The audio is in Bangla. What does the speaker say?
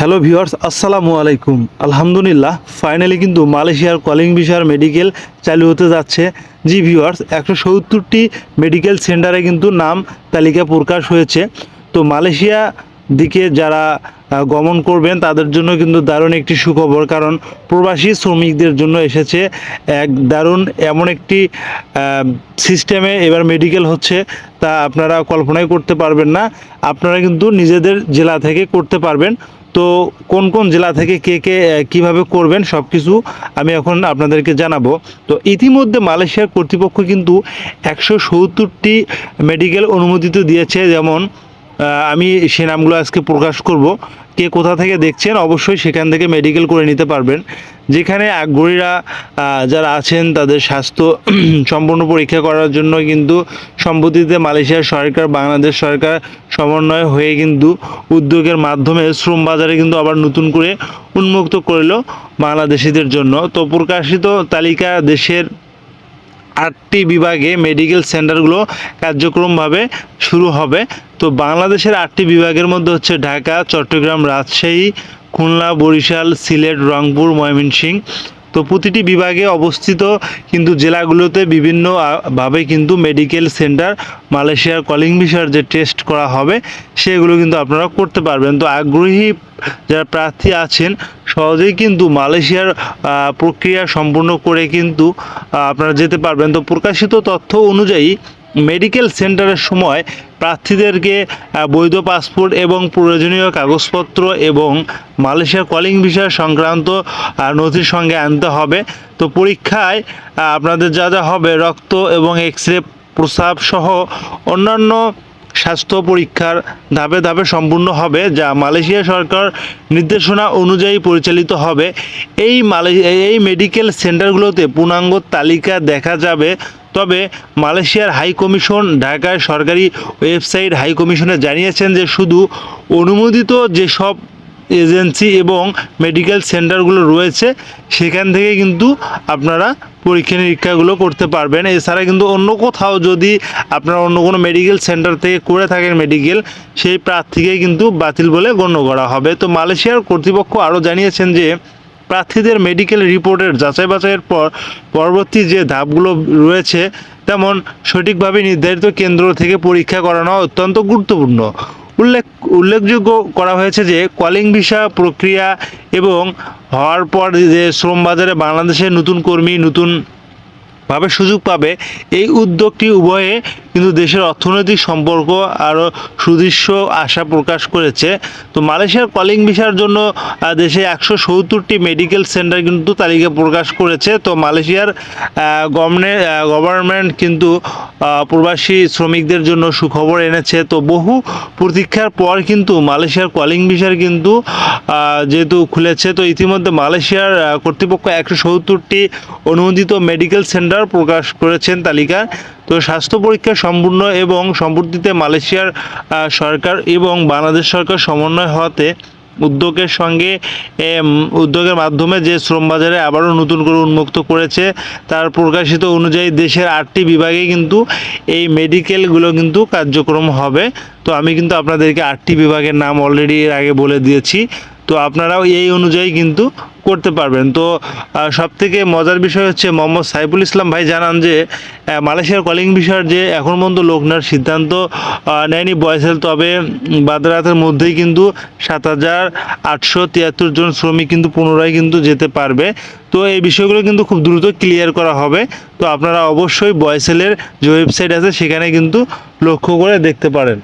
হ্যালো ভিউয়ার্স, আসসালামু আলাইকুম। আলহামদুলিল্লাহ, ফাইনালি কিন্তু মালয়েশিয়ার কলিং ভিসার মেডিকেল চালু হতে যাচ্ছে। জি ভিউয়ার্স, 170টি মেডিকেল সেন্টারে কিন্তু নাম তালিকা প্রকাশ হয়েছে। তো মালয়েশিয়া দিকে যারা গমন করবেন তাদের জন্য কিন্তু দারুণ একটি সুখবর, কারণ প্রবাসী শ্রমিকদের জন্য এসেছে এক দারুণ এমন একটি সিস্টেমে এবার মেডিকেল হচ্ছে, তা আপনারা কল্পনাই করতে পারবেন না। আপনারা কিন্তু নিজেদের জেলা থেকে করতে পারবেন। তো কোন কোন জেলা থেকে কে কে কীভাবে করবেন সব কিছু আমি এখন আপনাদেরকে জানাবো। তো ইতিমধ্যে মালয়েশিয়ার কর্তৃপক্ষ কিন্তু 170টি মেডিকেল অনুমোদিত দিয়েছে। যেমন আমি সে নামগুলো আজকে প্রকাশ করব। কে কোথা থেকে দেখছেন অবশ্যই সেখান থেকে মেডিকেল করে নিতে পারবেন। যেখানে আগ্রহীরা যারা আছেন তাদের স্বাস্থ্য সম্পূর্ণ পরীক্ষা করার জন্য কিন্তু সম্প্রতিতে মালয়েশিয়ার সরকার বাংলাদেশ সরকার সমন্বয় হয়ে কিন্তু উদ্যোগের মাধ্যমে শ্রম বাজারে কিন্তু আবার নতুন করে উন্মুক্ত করলো বাংলাদেশিদের জন্য। তো প্রকাশিত তালিকা দেশের 8টি বিভাগে মেডিকেল সেন্টারগুলো কার্যক্রমভাবে শুরু হবে। তো বাংলাদেশের 8টি বিভাগের মধ্যে হচ্ছে ঢাকা, চট্টগ্রাম, রাজশাহী, খুলনা, বরিশাল, সিলেট, রংপুর, ময়মনসিংহ। তো প্রতিটি বিভাগে অবস্থিত কিন্তু জেলাগুলোতে বিভিন্নভাবে কিন্তু মেডিকেল সেন্টার মালয়েশিয়ার কলিং ভিসার যে টেস্ট করা হবে সেগুলো কিন্তু আপনারা করতে পারবেন। তো আগ্রহী যারা প্রার্থী আছেন সহজেই কিন্তু মালয়েশিয়ার প্রক্রিয়া সম্পূর্ণ করে কিন্তু আপনারা যেতে পারবেন। তো প্রকাশিত তথ্য অনুযায়ী মেডিকেল সেন্টারের সময় প্রার্থীদেরকে বৈধ পাসপোর্ট এবং প্রয়োজনীয় কাগজপত্র এবং মালয়েশিয়ার কলিং ভিসা সংক্রান্ত নথির সঙ্গে আনতে হবে। তো পরীক্ষায় আপনাদের যা যা হবে রক্ত এবং এক্স রে, প্রস্রাব সহ অন্যান্য স্বাস্থ্য পরীক্ষার ধাপে ধাপে সম্পূর্ণ হবে, যা মালয়েশিয়া সরকার নির্দেশনা অনুযায়ী পরিচালিত হবে। এই মেডিকেল সেন্টারগুলোতে পূর্ণাঙ্গ তালিকা দেখা যাবে। তবে মালয়েশিয়ার হাই কমিশন ঢাকায় সরকারি ওয়েবসাইট হাই কমিশনে জানিয়েছেন যে শুধু অনুমোদিত যেসব এজেন্সি এবং মেডিকেল সেন্টারগুলো রয়েছে সেখান থেকে কিন্তু আপনারা পরীক্ষা নিরীক্ষাগুলো করতে পারবেন। এছাড়া কিন্তু অন্য কোথাও যদি আপনারা অন্য কোনো মেডিকেল সেন্টার থেকে করে থাকেন মেডিকেল, সেই প্রার্থীকে কিন্তু বাতিল বলে গণ্য করা হবে। তো মালয়েশিয়ার কর্তৃপক্ষ আরও জানিয়েছেন যে প্রার্থীদের মেডিকেল রিপোর্টের যাচাই বাছাইয়ের পর পরবর্তী যে ধাপগুলো রয়েছে তেমন সঠিকভাবে নির্ধারিত কেন্দ্র থেকে পরীক্ষা করানো অত্যন্ত গুরুত্বপূর্ণ। উল্লেখযোগ্য করা হয়েছে যে কলিং ভিসা প্রক্রিয়া এবং হওয়ার পর যে শ্রম বাজারে বাংলাদেশের নতুন কর্মী নতুনভাবে সুযোগ পাবে, এই উদ্যোগটি উভয়ে কিন্তু দেশের অর্থনৈতিক সম্পর্ক আরও সুদৃশ্য আশা প্রকাশ করেছে। তো মালয়েশিয়ার কলিং ভিসার জন্য দেশে 170টি মেডিকেল সেন্টার কিন্তু তালিকা প্রকাশ করেছে। তো মালয়েশিয়ার গভর্নমেন্ট কিন্তু প্রবাসী শ্রমিকদের জন্য সুখবর এনেছে। তো বহু প্রতীক্ষার পর কিন্তু মালয়েশিয়ার কলিং ভিসার কিন্তু যেহেতু খুলেছে, তো ইতিমধ্যে মালয়েশিয়ার কর্তৃপক্ষ 170টি অনুমোদিত মেডিকেল সেন্টার প্রকাশ করেছেন তালিকা। তো স্বাস্থ্য পরীক্ষা সম্পূর্ণ এবং সম্প্রতিতে মালয়েশিয়ার সরকার এবং বাংলাদেশ সরকার সমন্বয় হওয়াতে উদ্যোগের মাধ্যমে যে শ্রম বাজারে আবারও নতুন করে উন্মুক্ত করেছে তার প্রকাশিত অনুযায়ী দেশের 8টি বিভাগে কিন্তু এই মেডিকেলগুলো কিন্তু কার্যক্রম হবে। তো আমি কিন্তু আপনাদেরকে 8টি বিভাগের নাম অলরেডি এর আগে বলে দিয়েছি। তো আপনারাও এই অনুযায়ী কিন্তু করতে পারবেন। তো সবথেকে মজার বিষয় হচ্ছে মোহাম্মদ সাইফুল ইসলাম ভাই জানান যে মালয়েশিয়ার কলিং ভিসার যে এখন পর্যন্ত লোক নেওয়ার সিদ্ধান্ত নেয়নি বয়সেল, তবে বাদরাতের মধ্যেই কিন্তু 7,873 জন শ্রমিক কিন্তু পুনরায় কিন্তু যেতে পারবে। তো এই বিষয়গুলো কিন্তু খুব দ্রুত ক্লিয়ার করা হবে। তো আপনারা অবশ্যই বয়সেলের যে ওয়েবসাইট আছে সেখানে কিন্তু লক্ষ্য করে দেখতে পারেন।